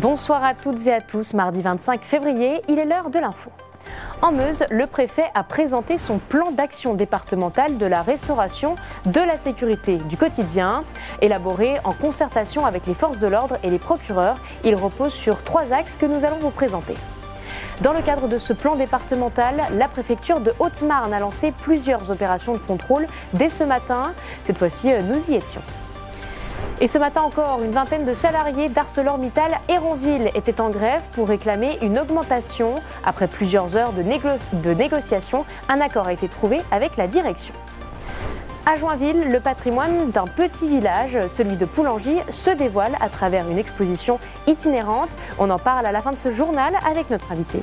Bonsoir à toutes et à tous, mardi 25 février, il est l'heure de l'info. En Meuse, le préfet a présenté son plan d'action départemental de la restauration de la sécurité du quotidien. Élaboré en concertation avec les forces de l'ordre et les procureurs, il repose sur 3 axes que nous allons vous présenter. Dans le cadre de ce plan départemental, la préfecture de Haute-Marne a lancé plusieurs opérations de contrôle dès ce matin. Cette fois-ci, nous y étions. Et ce matin encore, une vingtaine de salariés d'ArcelorMittal Héronville étaient en grève pour réclamer une augmentation. Après plusieurs heures de négociations, un accord a été trouvé avec la direction. À Joinville, le patrimoine d'un petit village, celui de Poulangy, se dévoile à travers une exposition itinérante. On en parle à la fin de ce journal avec notre invité.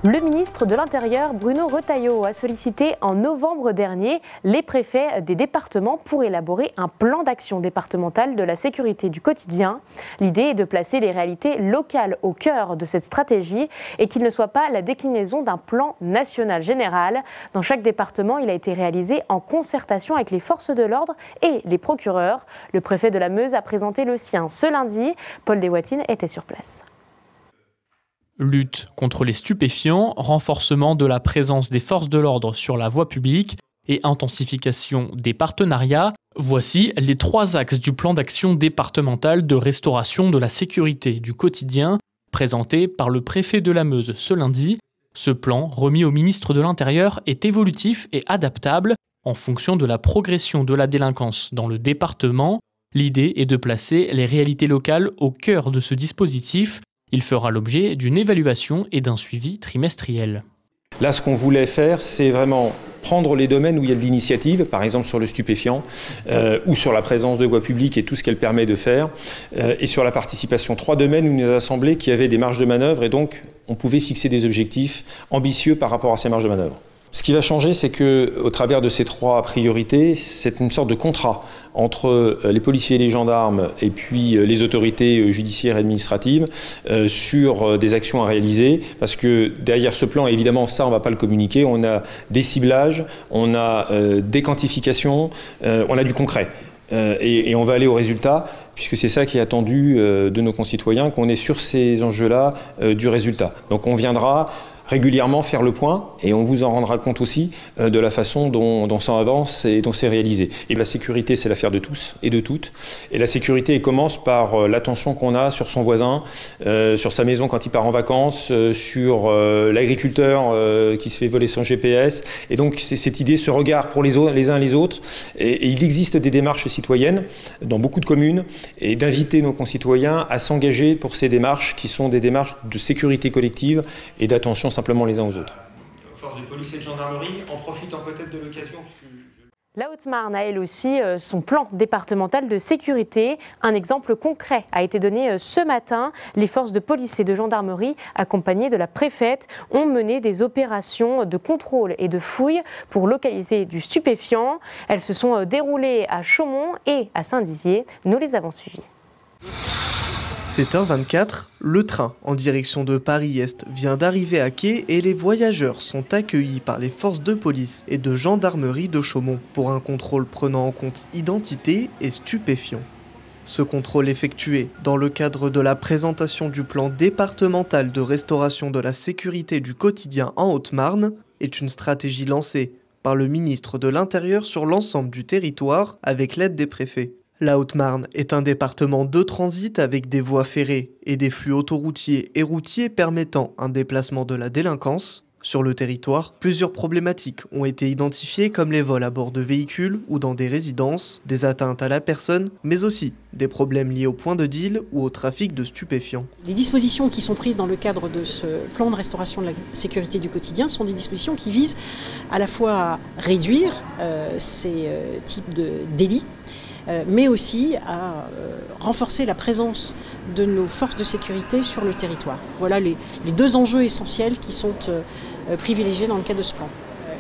Le ministre de l'Intérieur, Bruno Retailleau, a sollicité en novembre dernier les préfets des départements pour élaborer un plan d'action départemental de la sécurité du quotidien. L'idée est de placer les réalités locales au cœur de cette stratégie et qu'il ne soit pas la déclinaison d'un plan national général. Dans chaque département, il a été réalisé en concertation avec les forces de l'ordre et les procureurs. Le préfet de la Meuse a présenté le sien ce lundi. Paul Deswatines était sur place. Lutte contre les stupéfiants, renforcement de la présence des forces de l'ordre sur la voie publique et intensification des partenariats, voici les 3 axes du plan d'action départemental de restauration de la sécurité du quotidien présenté par le préfet de la Meuse ce lundi. Ce plan, remis au ministre de l'Intérieur, est évolutif et adaptable en fonction de la progression de la délinquance dans le département. L'idée est de placer les réalités locales au cœur de ce dispositif. Il fera l'objet d'une évaluation et d'un suivi trimestriel. Là, ce qu'on voulait faire, c'est vraiment prendre les domaines où il y a de l'initiative, par exemple sur le stupéfiant, ou sur la présence de voies publiques et tout ce qu'elle permet de faire, et sur la participation. 3 domaines où il nous a semblé qu'il y avait des marges de manœuvre et donc on pouvait fixer des objectifs ambitieux par rapport à ces marges de manœuvre. Ce qui va changer, c'est qu'au travers de ces 3 priorités, c'est une sorte de contrat entre les policiers et les gendarmes et puis les autorités judiciaires et administratives sur des actions à réaliser. Parce que derrière ce plan, évidemment, ça, on ne va pas le communiquer. On a des ciblages, on a des quantifications, on a du concret. Et on va aller au résultat, puisque c'est ça qui est attendu de nos concitoyens, qu'on est sur ces enjeux-là du résultat. Donc on viendra régulièrement faire le point et on vous en rendra compte aussi de la façon dont ça avance et dont c'est réalisé. Et la sécurité, c'est l'affaire de tous et de toutes. Et la sécurité, elle commence par l'attention qu'on a sur son voisin, sur sa maison quand il part en vacances, sur l'agriculteur qui se fait voler son GPS. Et donc c'est cette idée, ce regard pour les uns et les autres. Et il existe des démarches citoyennes dans beaucoup de communes et d'inviter nos concitoyens à s'engager pour ces démarches qui sont des démarches de sécurité collective et d'attention simplement les uns aux autres. Forces de police et de gendarmerie en profitant peut-être de l'occasion. La Haute-Marne a elle aussi son plan départemental de sécurité. Un exemple concret a été donné ce matin. Les forces de police et de gendarmerie, accompagnées de la préfète, ont mené des opérations de contrôle et de fouille pour localiser du stupéfiant. Elles se sont déroulées à Chaumont et à Saint-Dizier. Nous les avons suivies. 7h24, le train en direction de Paris-Est vient d'arriver à quai et les voyageurs sont accueillis par les forces de police et de gendarmerie de Chaumont pour un contrôle prenant en compte identité et stupéfiants. Ce contrôle effectué dans le cadre de la présentation du plan départemental de restauration de la sécurité du quotidien en Haute-Marne est une stratégie lancée par le ministre de l'Intérieur sur l'ensemble du territoire avec l'aide des préfets. La Haute-Marne est un département de transit avec des voies ferrées et des flux autoroutiers et routiers permettant un déplacement de la délinquance. Sur le territoire, plusieurs problématiques ont été identifiées comme les vols à bord de véhicules ou dans des résidences, des atteintes à la personne, mais aussi des problèmes liés au point de deal ou au trafic de stupéfiants. Les dispositions qui sont prises dans le cadre de ce plan de restauration de la sécurité du quotidien sont des dispositions qui visent à la fois à réduire ces types de délits, mais aussi à renforcer la présence de nos forces de sécurité sur le territoire. Voilà les 2 enjeux essentiels qui sont privilégiés dans le cadre de ce plan.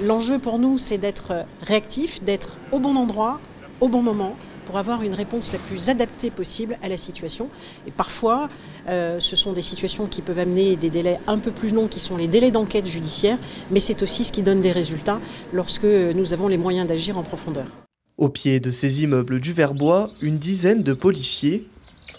L'enjeu pour nous, c'est d'être réactif, d'être au bon endroit, au bon moment, pour avoir une réponse la plus adaptée possible à la situation. Et parfois, ce sont des situations qui peuvent amener des délais un peu plus longs, qui sont les délais d'enquête judiciaire, mais c'est aussi ce qui donne des résultats lorsque nous avons les moyens d'agir en profondeur. Au pied de ces immeubles du Vertbois, une dizaine de policiers.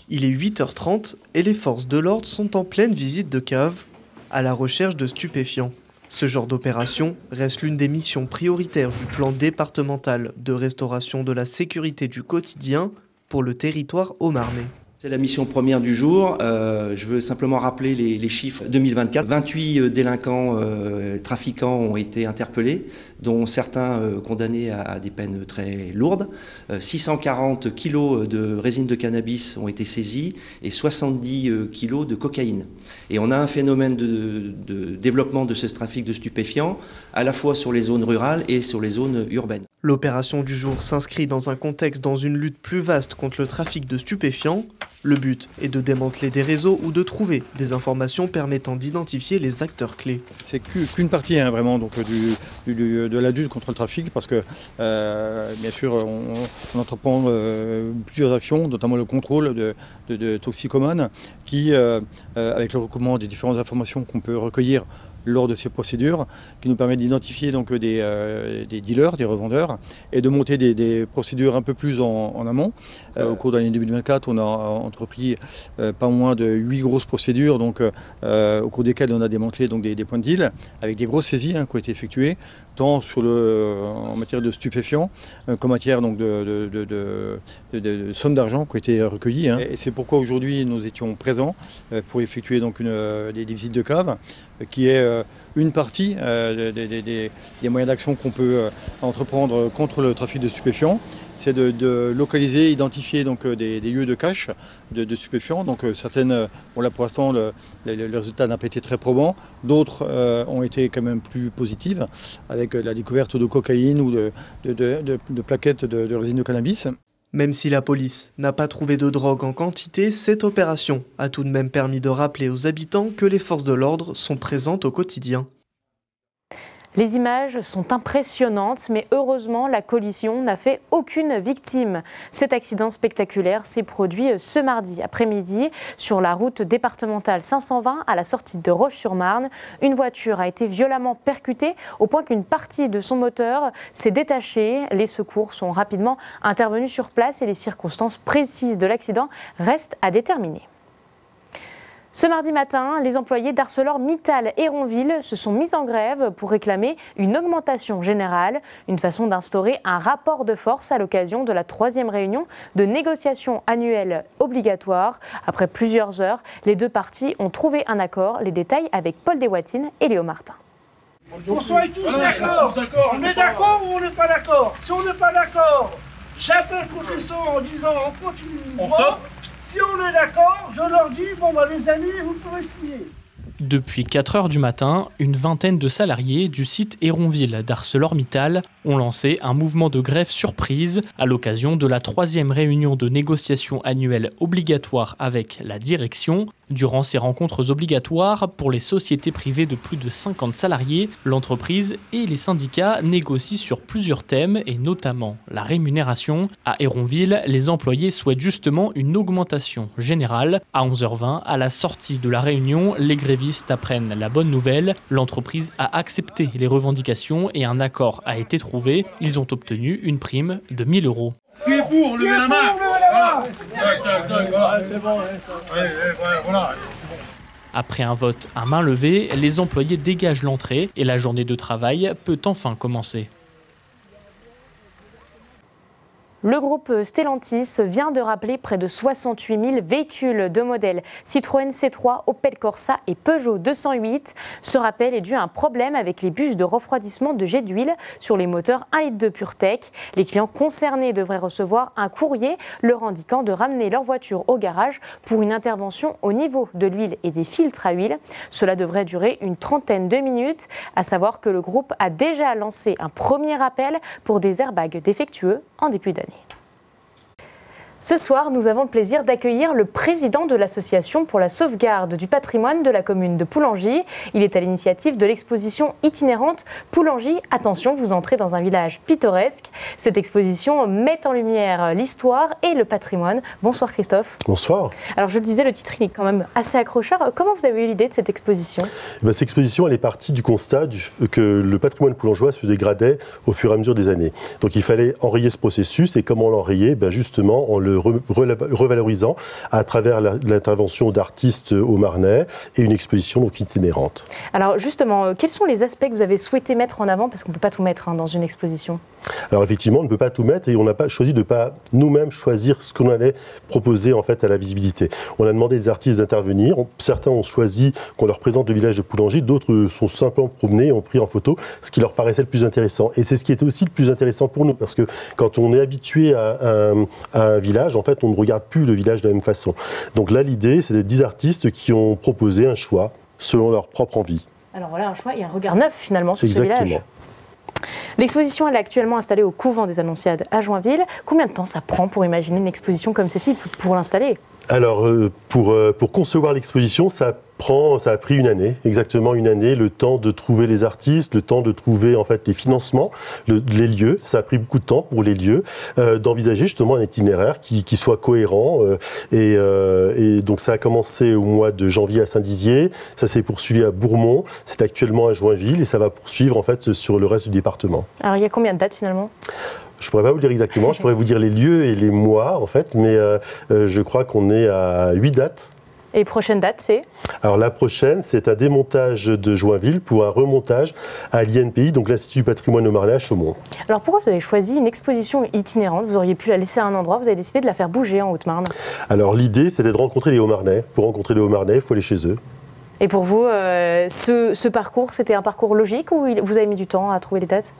Il est 8h30 et les forces de l'ordre sont en pleine visite de cave à la recherche de stupéfiants. Ce genre d'opération reste l'une des missions prioritaires du plan départemental de restauration de la sécurité du quotidien pour le territoire haut-marnais. C'est la mission première du jour. Je veux simplement rappeler les chiffres 2024. 28 délinquants trafiquants ont été interpellés, dont certains condamnés à des peines très lourdes. 640 kilos de résine de cannabis ont été saisis et 70 kilos de cocaïne. Et on a un phénomène de développement de ce trafic de stupéfiants, à la fois sur les zones rurales et sur les zones urbaines. L'opération du jour s'inscrit dans un contexte dans une lutte plus vaste contre le trafic de stupéfiants. Le but est de démanteler des réseaux ou de trouver des informations permettant d'identifier les acteurs clés. C'est qu'une partie vraiment donc, de la lutte contre le trafic parce que bien sûr on entreprend plusieurs actions, notamment le contrôle de toxicomanes qui, avec le recoupement des différentes informations qu'on peut recueillir lors de ces procédures, qui nous permet d'identifier donc des dealers, des revendeurs, et de monter des procédures un peu plus en amont. Au cours de l'année 2024, on a entrepris pas moins de 8 grosses procédures, donc, au cours desquelles on a démantelé donc, des points de deal, avec des grosses saisies qui ont été effectuées, tant en matière de stupéfiants qu'en matière donc, de sommes d'argent qui ont été recueillies. Et c'est pourquoi aujourd'hui nous étions présents pour effectuer donc, des visites de cave, qui est une partie des moyens d'action qu'on peut entreprendre contre le trafic de stupéfiants. C'est de localiser, identifier donc, des lieux de cache de stupéfiants. Donc certaines, bon là pour l'instant le résultat n'a pas été très probant, d'autres ont été quand même plus positives, avec la découverte de cocaïne ou de plaquettes de résine de cannabis. Même si la police n'a pas trouvé de drogue en quantité, cette opération a tout de même permis de rappeler aux habitants que les forces de l'ordre sont présentes au quotidien. Les images sont impressionnantes, mais heureusement, la collision n'a fait aucune victime. Cet accident spectaculaire s'est produit ce mardi après-midi sur la route départementale 520 à la sortie de Roche-sur-Marne. Une voiture a été violemment percutée au point qu'une partie de son moteur s'est détachée. Les secours sont rapidement intervenus sur place et les circonstances précises de l'accident restent à déterminer. Ce mardi matin, les employés d'ArcelorMittal Héronville se sont mis en grève pour réclamer une augmentation générale, une façon d'instaurer un rapport de force à l'occasion de la 3e réunion de négociation annuelle obligatoire. Après plusieurs heures, les deux parties ont trouvé un accord. Les détails avec Paul Deswatines et Léo Martin. On soit tous d'accord. On est d'accord ou on n'est pas d'accord? Si on n'est pas d'accord, j'appelle Contresson en disant on continue une voie. Si on est d'accord, je leur dis, bon bah les amis, vous pouvez signer. Depuis 4 heures du matin, une vingtaine de salariés du site Héronville d'ArcelorMittal ont lancé un mouvement de grève surprise à l'occasion de la 3e réunion de négociation annuelle obligatoire avec la direction. Durant ces rencontres obligatoires pour les sociétés privées de plus de 50 salariés, l'entreprise et les syndicats négocient sur plusieurs thèmes et notamment la rémunération. À Héronville, les employés souhaitent justement une augmentation générale. À 11h20, à la sortie de la réunion, les grévistes apprennent la bonne nouvelle. L'entreprise a accepté les revendications et un accord a été trouvé. Ils ont obtenu une prime de 1 000 €. Qui est pour? Levez la main. Après un vote à main levée, les employés dégagent l'entrée et la journée de travail peut enfin commencer. Le groupe Stellantis vient de rappeler près de 68 000 véhicules de modèles Citroën C3, Opel Corsa et Peugeot 208. Ce rappel est dû à un problème avec les bus de refroidissement de jet d'huile sur les moteurs 1 litre de PureTech. Les clients concernés devraient recevoir un courrier leur indiquant de ramener leur voiture au garage pour une intervention au niveau de l'huile et des filtres à huile. Cela devrait durer une trentaine de minutes. À savoir que le groupe a déjà lancé un premier appel pour des airbags défectueux en début d'année. Ce soir, nous avons le plaisir d'accueillir le président de l'association pour la sauvegarde du patrimoine de la commune de Poulangy. Il est à l'initiative de l'exposition itinérante Poulangy. Attention, vous entrez dans un village pittoresque. Cette exposition met en lumière l'histoire et le patrimoine. Bonsoir Christophe. Bonsoir. Alors je le disais, le titre il est quand même assez accrocheur. Comment vous avez eu l'idée de cette exposition ? Cette exposition, elle est partie du constat que le patrimoine poulangeois se dégradait au fur et à mesure des années. Donc il fallait enrayer ce processus, et comment l'enrayer ? Justement en le revalorisant à travers l'intervention d'artistes au Marnais et une exposition donc itinérante. Alors justement, quels sont les aspects que vous avez souhaité mettre en avant ? Parce qu'on ne peut pas tout mettre dans une exposition. Alors effectivement, on ne peut pas tout mettre, et on n'a pas choisi de ne pas nous-mêmes choisir ce qu'on allait proposer en fait à la visibilité. On a demandé des artistes d'intervenir. Certains ont choisi qu'on leur présente le village de Poulangy, d'autres sont simplement promenés et ont pris en photo ce qui leur paraissait le plus intéressant. Et c'est ce qui était aussi le plus intéressant pour nous, parce que quand on est habitué à un village, en fait, on ne regarde plus le village de la même façon. Donc là, l'idée, c'est des 10 artistes qui ont proposé un choix selon leur propre envie. Alors voilà un choix et un regard neuf finalement sur Exactement. ce village. L'exposition, elle est actuellement installée au couvent des Annonciades à Joinville. Combien de temps ça prend pour imaginer une exposition comme celle-ci, pour l'installer ? Alors, pour concevoir l'exposition, ça a pris une année, exactement une année, le temps de trouver les artistes, le temps de trouver en fait les financements, les lieux. Ça a pris beaucoup de temps pour les lieux, d'envisager justement un itinéraire qui soit cohérent. Et donc ça a commencé au mois de janvier à Saint-Dizier, ça s'est poursuivi à Bourmont, c'est actuellement à Joinville, et ça va poursuivre en fait sur le reste du département. Alors il y a combien de dates finalement ? Je ne pourrais pas vous le dire exactement, je pourrais vous dire les lieux et les mois en fait, mais je crois qu'on est à 8 dates. Et prochaine date, c'est ? Alors la prochaine, c'est un démontage de Joinville pour un remontage à l'INPI, donc l'Institut du patrimoine au Marnais à Chaumont. Alors pourquoi vous avez choisi une exposition itinérante ? Vous auriez pu la laisser à un endroit, vous avez décidé de la faire bouger en Haute-Marne. Alors l'idée, c'était de rencontrer les Hauts-Marnais. Pour rencontrer les Hauts-Marnais, il faut aller chez eux. Et pour vous, ce parcours, c'était un parcours logique ou vous avez mis du temps à trouver les dates ?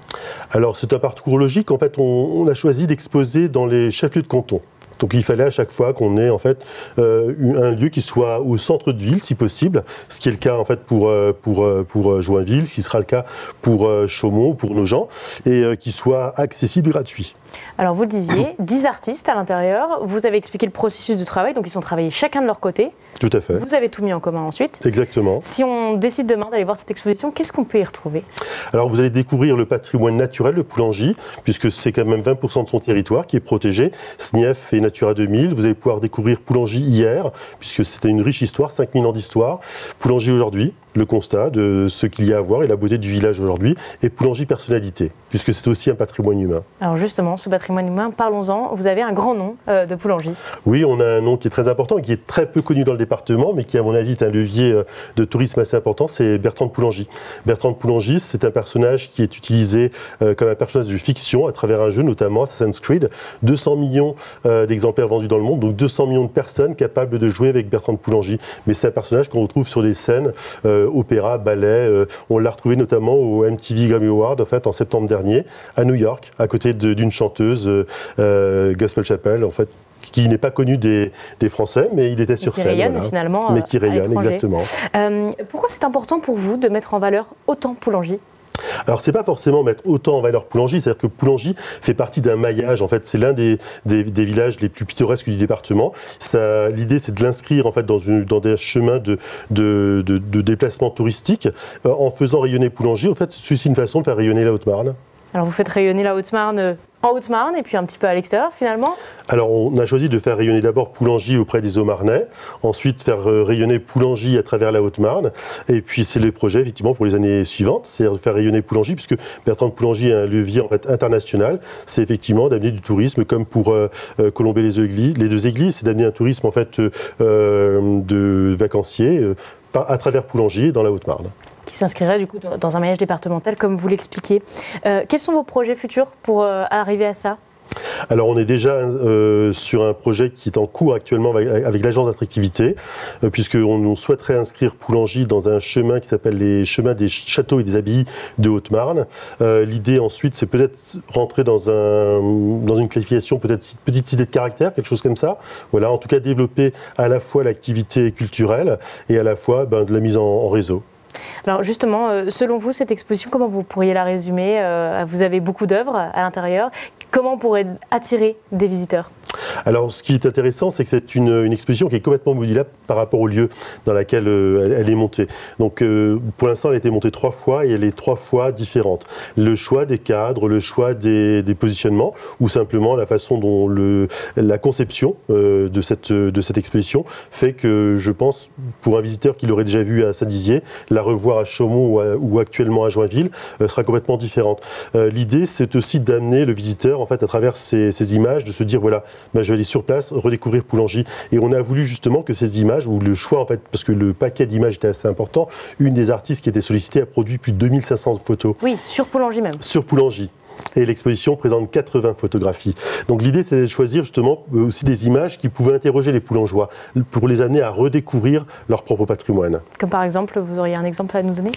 Alors c'est un parcours logique. En fait, on a choisi d'exposer dans les chefs-lieux de canton. Donc il fallait à chaque fois qu'on ait en fait un lieu qui soit au centre de ville, si possible, ce qui est le cas en fait pour Joinville, ce qui sera le cas pour Chaumont, pour Nogent, et qui soit accessible et gratuit. Alors vous le disiez, 10 artistes à l'intérieur, vous avez expliqué le processus de travail, donc ils sont travaillés chacun de leur côté. Tout à fait. Vous avez tout mis en commun ensuite. Exactement. Si on décide demain d'aller voir cette exposition, qu'est-ce qu'on peut y retrouver ? Alors vous allez découvrir le patrimoine naturel de Poulangy, puisque c'est quand même 20% de son territoire qui est protégé, SNIEF et Natura 2000. Vous allez pouvoir découvrir Poulangy hier, puisque c'était une riche histoire, 5000 ans d'histoire. Poulangy aujourd'hui, le constat de ce qu'il y a à voir et la beauté du village aujourd'hui, et Poulangy personnalité, puisque c'est aussi un patrimoine humain. Alors justement, ce patrimoine humain, parlons-en. Vous avez un grand nom de Poulangy. Oui, on a un nom qui est très important et qui est très peu connu dans le département, mais qui, à mon avis, est un levier de tourisme assez important, c'est Bertrand de Poulangy. Bertrand de Poulangy, c'est un personnage qui est utilisé comme un personnage de fiction à travers un jeu, notamment Assassin's Creed. 200 millions d'exemplaires vendus dans le monde, donc 200 millions de personnes capables de jouer avec Bertrand de Poulangy. Mais c'est un personnage qu'on retrouve sur des scènes opéra, ballet. On l'a retrouvé notamment au MTV Grammy Award en fait, en septembre dernier, à New York, à côté d'une chanteuse Gospel Chapel, en fait, qui n'est pas connu des Français, mais il était sur scène. Qui rayonne finalement. Mais qui rayonne, exactement. Pourquoi c'est important pour vous de mettre en valeur autant Poulangy ? Alors, c'est pas forcément mettre autant en valeur Poulangy, c'est-à-dire que Poulangy fait partie d'un maillage. En fait, c'est l'un des villages les plus pittoresques du département. L'idée, c'est de l'inscrire en fait dans des chemins de déplacement touristique, en faisant rayonner Poulangy. En fait, c'est aussi une façon de faire rayonner la Haute-Marne. Alors, vous faites rayonner la Haute-Marne en Haute-Marne et puis un petit peu à l'extérieur finalement ? Alors on a choisi de faire rayonner d'abord Poulangy auprès des Hauts-Marnais, ensuite faire rayonner Poulangy à travers la Haute-Marne, et puis c'est le projet effectivement pour les années suivantes, c'est-à-dire de faire rayonner Poulangy, puisque Bertrand de Poulangy est un levier en fait international, c'est effectivement d'amener du tourisme comme pour Colomber les deux églises, c'est d'amener un tourisme en fait de vacanciers à travers Poulangy dans la Haute-Marne. Qui s'inscrirait du coup dans un maillage départemental comme vous l'expliquiez. Quels sont vos projets futurs pour arriver à ça ? Alors on est déjà sur un projet qui est en cours actuellement avec l'agence d'attractivité, puisqu'on souhaiterait inscrire Poulangy dans un chemin qui s'appelle les chemins des châteaux et des abbayes de Haute-Marne. L'idée ensuite, c'est peut-être rentrer dans une qualification, peut-être petite cité de caractère, quelque chose comme ça. Voilà, en tout cas développer à la fois l'activité culturelle et à la fois de la mise en réseau. Alors justement, selon vous, cette exposition, comment vous pourriez la résumer ? Vous avez beaucoup d'œuvres à l'intérieur. Comment on pourrait attirer des visiteurs ? Alors, ce qui est intéressant, c'est que c'est une exposition qui est complètement modulable par rapport au lieu dans lequel elle est montée. Donc, pour l'instant, elle a été montée 3 fois et elle est 3 fois différente. Le choix des cadres, le choix des positionnements, ou simplement la façon dont la conception de cette exposition fait que, je pense, pour un visiteur qui l'aurait déjà vu à Saint-Dizier, la revoir à Chaumont ou actuellement à Joinville sera complètement différente. L'idée, c'est aussi d'amener le visiteur, en fait, à travers ces images, de se dire, voilà, je vais aller sur place, redécouvrir Poulangy. Et on a voulu justement que ces images, ou le choix en fait, parce que le paquet d'images était assez important, une des artistes qui était sollicitée a produit plus de 2500 photos. Oui, sur Poulangy même. Sur Poulangy. Et l'exposition présente 80 photographies. Donc l'idée, c'était de choisir justement aussi des images qui pouvaient interroger les Poulangeois pour les amener à redécouvrir leur propre patrimoine. Comme par exemple, vous auriez un exemple à nous donner ?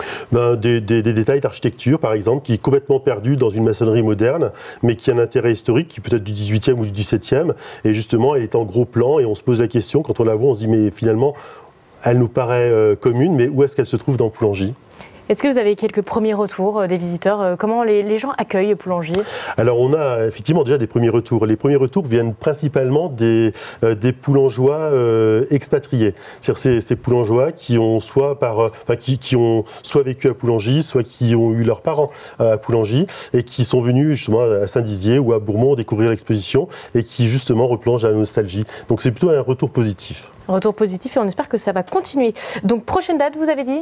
Des détails d'architecture, par exemple, qui est complètement perdu dans une maçonnerie moderne, mais qui a un intérêt historique, qui peut être du 18e ou du 17e. Et justement, elle est en gros plan et on se pose la question, quand on la voit, on se dit, mais finalement, elle nous paraît commune, mais où est-ce qu'elle se trouve dans Poulangy ? Est-ce que vous avez quelques premiers retours des visiteurs ? Comment les gens accueillent Poulangy ? Alors on a effectivement déjà des premiers retours. Les premiers retours viennent principalement des Poulangeois expatriés. C'est-à-dire ces Poulangeois qui ont qui ont soit vécu à Poulangy, soit qui ont eu leurs parents à Poulangy et qui sont venus justement à Saint-Dizier ou à Bourmont découvrir l'exposition et qui justement replongent à la nostalgie. Donc c'est plutôt un retour positif. Retour positif et on espère que ça va continuer. Donc prochaine date, vous avez dit ?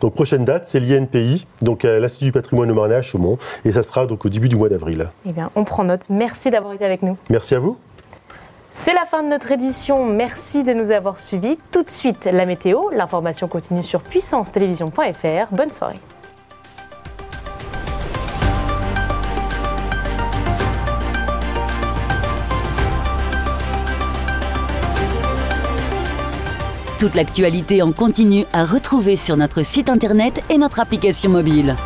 Donc prochaine date, c'est l'INPI, donc à l'Institut du patrimoine de Marnay à Chaumont, et ça sera donc au début du mois d'avril. Eh bien, on prend note. Merci d'avoir été avec nous. Merci à vous. C'est la fin de notre édition. Merci de nous avoir suivis. Tout de suite, la météo. L'information continue sur puissancetélévision.fr. Bonne soirée. Toute l'actualité en continu à retrouver sur notre site internet et notre application mobile.